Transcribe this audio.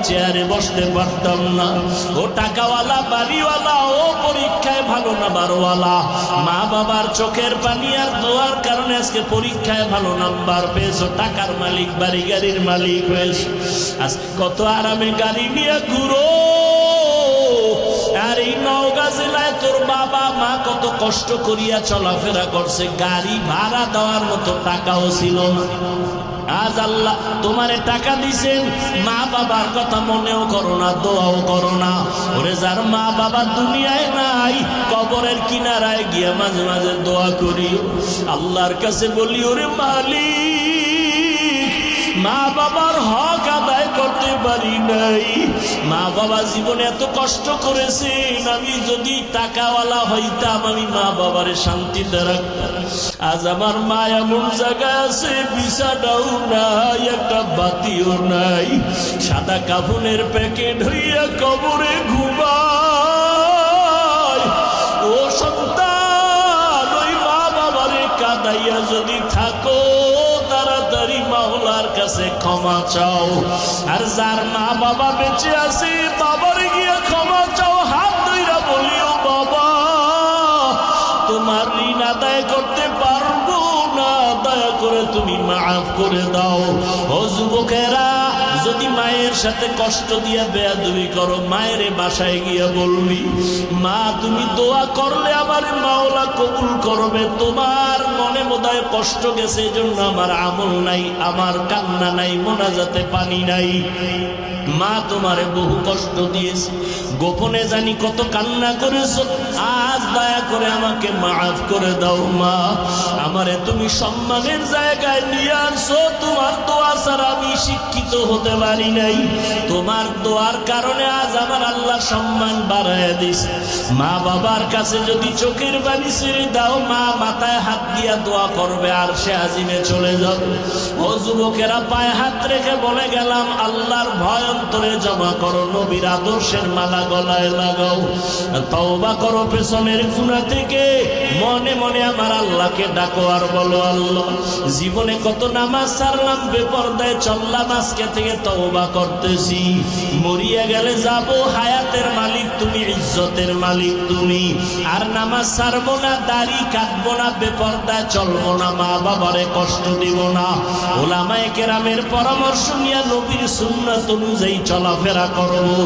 চেয়ারে বসতে পারতাম না। ও টাকাওয়ালা বাড়িওয়ালা, ও পরীক্ষায় ভালো নাম্বারওয়ালা, মা বাবার চোখের পানি আর দোয়ার কারণে আজকে পরীক্ষায় ভালো নাম্বার পেয়েছো, টাকার মালিক, বাড়ি গাড়ির মালিক হয়েছে। আজ কত আরামে গাড়ি নিয়ে ঘুরো। আর এই নওগাঁ জেলায় তোর বাবা মা কত কষ্ট করিয়া চলাফেরা করছে, গাড়ি ভাড়া দেওয়ার মতো টাকাও ছিল না। আজ আল্লাহ তোমারে টাকা দিছেন, মা বাবার কথা মনেও করো না, দোয়াও করো না। ওরে যার মা বাবা দুনিয়ায় নাই, কবরের কিনারায় গিয়া মাঝে মাঝে দোয়া করি, আল্লাহর কাছে বলি, ওরে মালিক, মা বাবার হক আদায় করতে পারি নাই। মা বাবা জীবনে এত কষ্ট করেছেন, আমি যদি টাকাওয়ালা হইতাম আমি মা বাবারে শান্তিতে রাখতাম। আজ আমার মা এমন জায়গায় আছে, বিছানাও নাই, একটা বাতিও নাই, সাদা কাফনের প্যাকেট হইয়া কবরে ঘুমায়। ও সন্তান, ওই মা বাবারে কাঁদাইয়া যদি থাকো, তাড়াতাড়ি মাওলার কাছে ক্ষমা চাও। আর যার মা বাবা বেঁচে আছে, বাবারে গিয়ে ক্ষমা চাও, হাত ধইরা বলিও, বাবা তোমার ঋণ আদায় করতে পারবো না, দয়া করে তুমি মাফ করে দাও। ও যুবকেরা, যদি মায়ের সাথে কষ্ট দিয়া বেয়াদবি করো, মায়ের বাসায় গিয়া বলবি, মা তুমি দোয়া করলে আমার মাওলা কবুল করবে। তোমার মনে বোধহয় কষ্ট গেছে, এই জন্য আমার আমল নাই, আমার কান্না নাই, মোনাজাতে পানি নাই। মা তোমারে বহু কষ্ট দিয়েছে, গোপনে জানি কত কান্না করেছো, আজ দয়া করে আমাকে মাফ করে দাও। মা আমারে তুমি সম্মানের জায়গায় নিয়ে আসো, তোমার দোয়া ছাড়া আমি শিক্ষিত হতে পারি নাই, তোমার দোয়ার কারণে আজ আমার আল্লাহ সম্মান বাড়ায় দিছে। মা বাবার কাছে যদি চোখের পানি ছেড়ে দাও, মা মাথায় হাত দিয়া দোয়া করবে, আর সে আজিমে চলে যাবে। ও যুবকেরা, পায়ে হাত রেখে বলে গেলাম, আল্লাহর ভয় অন্তরে জমা করো, নবীর আদর্শের মালা গলায় লাগাও, তওবা করো পেছনের গুনাহ থেকে, মনে মনে আমার আল্লাহকে ডাকো আর বলো, আল্লাহ জীবনে কত নামাজ ছাড়লাম, বেপরদায় চললাম, আজকে থেকে তওবা করতেছি, মরিয়া গেলে যাব, হায়াতের মালিক তুমি, ইজ্জতের মালিক তুমি, আর নামাজ ছাড়বো না, দাড়ি কাটবো না, বেপরদায় চলবো না, মা বাবারে কষ্ট দিব না। ওলামায়ে কেরামের পরামর্শ নিয়ে নবীর সুন্নাত অনুযায়ী চলাফেরা করবো।